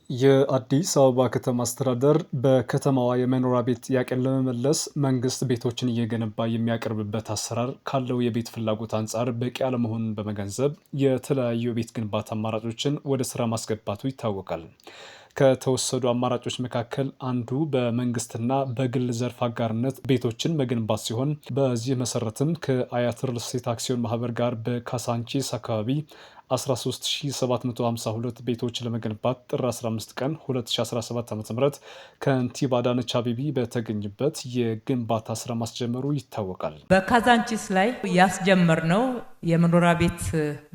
የአዲስ አበባ ከተማ አስተዳደር በከተማዋ የመኖሪያ ቤት ጥያቄን ለመመለስ መንግስት ቤቶችን እየገነባ የሚያቀርብበት አሰራር ካለው የቤት ፍላጎት አንጻር በቂ አለመሆኑን በመገንዘብ የተለያዩ የቤት ግንባታ አማራጮችን ወደ ስራ ማስገባቱ ይታወቃል። ከተወሰዱ አማራጮች መካከል አንዱ በመንግስትና በግል ዘርፍ አጋርነት ቤቶችን መገንባት ሲሆን በዚህ መሰረትም ከአያት ሪል ስቴት አክሲዮን ማህበር ጋር በካሳንቺስ አካባቢ 13752 ቤቶች ለመገንባት ጥር 15 ቀን 2017 ዓ.ም ከንቲባ አዳነች አቤቤ በተገኙበት የግንባታ ስራ ማስጀመሩ ይታወቃል። በካዛንቺስ ላይ ያስጀመርነው የመኖሪያ ቤት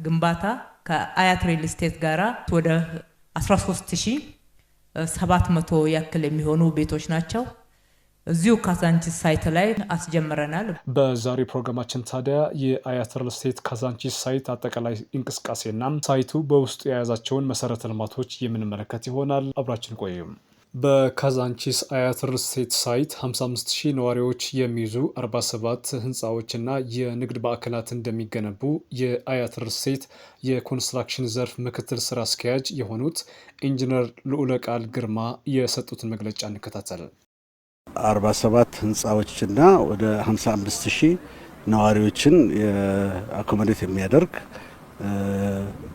ግንባታ ከአያት ሪል ስቴት ጋራ ወደ 13700 ያክል የሚሆኑ ቤቶች ናቸው። እዚሁ ካዛንቺስ ሳይት ላይ አስጀምረናል። በዛሬ ፕሮግራማችን ታዲያ የአያት ሪል ስቴት ካዛንቺስ ሳይት አጠቃላይ እንቅስቃሴና ሳይቱ በውስጡ የያዛቸውን መሰረተ ልማቶች የምንመለከት ይሆናል። አብራችን ቆዩ። በካዛንቺስ አያት ሪል ስቴት ሳይት 55000 ነዋሪዎች የሚይዙ 47 ህንፃዎችና የንግድ ማዕከላት እንደሚገነቡ የአያት ሪል ስቴት የኮንስትራክሽን ዘርፍ ምክትል ስራ አስኪያጅ የሆኑት ኢንጂነር ልዑለ ቃል ግርማ የሰጡትን መግለጫ እንከታተል። 47 ህንፃዎችና ወደ 55000 ነዋሪዎችን አኮሞዴት የሚያደርግ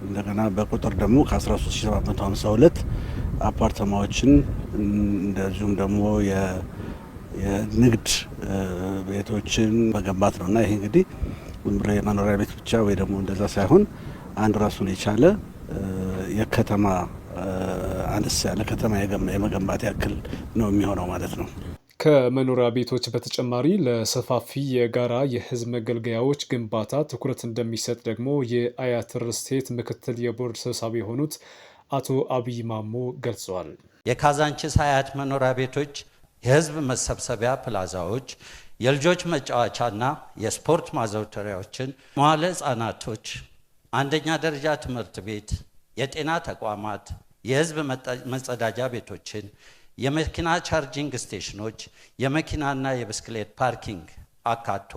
እንደገና በቁጥር ደግሞ ከ13752 አፓርትማዎችን እንደዚሁም ደግሞ የንግድ ቤቶችን መገንባት ነውና ይሄ እንግዲህ የመኖሪያ ቤት ብቻ ወይ ደግሞ እንደዛ ሳይሆን አንድ ራሱን የቻለ የከተማ አነስ ያለ ከተማ የመገንባት ያክል ነው የሚሆነው ማለት ነው። ከመኖሪያ ቤቶች በተጨማሪ ለሰፋፊ የጋራ የህዝብ መገልገያዎች ግንባታ ትኩረት እንደሚሰጥ ደግሞ የአያት ሪል ስቴት ምክትል የቦርድ ሰብሳቢ የሆኑት አቶ አብይ ማሞ ገልጸዋል። የካዛንቺስ አያት መኖሪያ ቤቶች የህዝብ መሰብሰቢያ ፕላዛዎች፣ የልጆች መጫወቻና የስፖርት ማዘውተሪያዎችን፣ መዋለ ህጻናቶች፣ አንደኛ ደረጃ ትምህርት ቤት፣ የጤና ተቋማት፣ የህዝብ መጸዳጃ ቤቶችን፣ የመኪና ቻርጂንግ ስቴሽኖች፣ የመኪናና የብስክሌት ፓርኪንግ አካቶ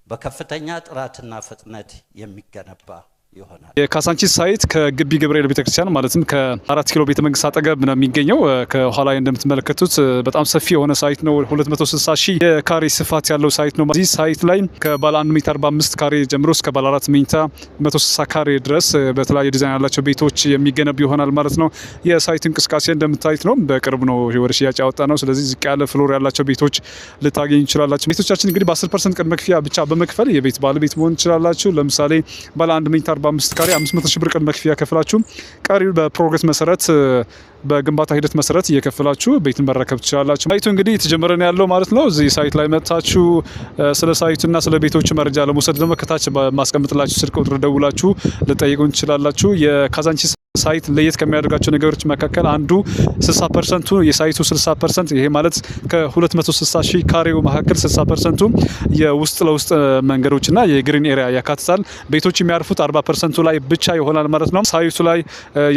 በከፍተኛ ጥራትና ፍጥነት የሚገነባ ይሆናል። የካዛንቺስ ሳይት ከግቢ ገብርኤል ቤተክርስቲያን ማለትም ከ4 ኪሎ ቤተ መንግስት አጠገብ ነው የሚገኘው። ከኋላ እንደምትመለከቱት በጣም ሰፊ የሆነ ሳይት ነው። 260,000 የካሬ ስፋት ያለው ሳይት ነው። እዚህ ሳይት ላይ ከባለ 1 ሜትር 45 ካሬ ጀምሮ እስከ ባለ 4 ሜትር 160 ካሬ ድረስ በተለያየ ዲዛይን ያላቸው ቤቶች የሚገነቡ ይሆናል ማለት ነው። የሳይት እንቅስቃሴ እንደምታዩት ነው። በቅርብ ነው ወደ ሽያጭ ያወጣ ነው። ስለዚህ ዝቅ ያለ ፍሎር ያላቸው ቤቶች ልታገኙ ይችላላችሁ። ቤቶቻችን እንግዲህ በ10% ቅድመ ክፍያ ብቻ በመክፈል የቤት ባለቤት መሆን ይችላላችሁ። ለምሳሌ ባለ 1 ሜትር 45 ካሬ 500,000 ብር ቅድመ ክፍያ ከፍላችሁ ቀሪው በፕሮግረስ መሰረት በግንባታ ሂደት መሰረት እየከፈላችሁ ቤትን መረከብ ትችላላችሁ። ሳይቱ እንግዲህ የተጀመረ ነው ያለው ማለት ነው። እዚህ ሳይት ላይ መጥታችሁ ስለ ሳይቱና ስለ ቤቶቹ መረጃ ለመውሰድ ደግሞ ከታች ማስቀምጥላችሁ ስልክ ቁጥር ደውላችሁ ልጠይቁን ትችላላችሁ። የካዛንቺስ ሳይት ለየት ከሚያደርጋቸው ነገሮች መካከል አንዱ 60% የሳይቱ 60% ይሄ ማለት ከ260,000 ካሬው መካከል 60% የውስጥ ለውስጥ መንገዶችና የግሪን ኤሪያ ያካትታል። ቤቶች የሚያርፉት 40% ላይ ብቻ ይሆናል ማለት ነው። ሳይቱ ላይ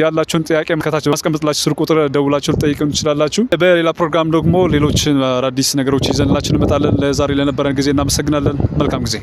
ያላችሁን ጥያቄ ከታች ማስቀምጥላችሁ ስልክ ቁጥር ደውላችሁ ልጠይቁን ትችላላችሁ። በሌላ ፕሮግራም ደግሞ ሌሎች አዳዲስ ነገሮች ይዘንላችሁ እንመጣለን። ለዛሬ ለነበረን ጊዜ እናመሰግናለን። መልካም ጊዜ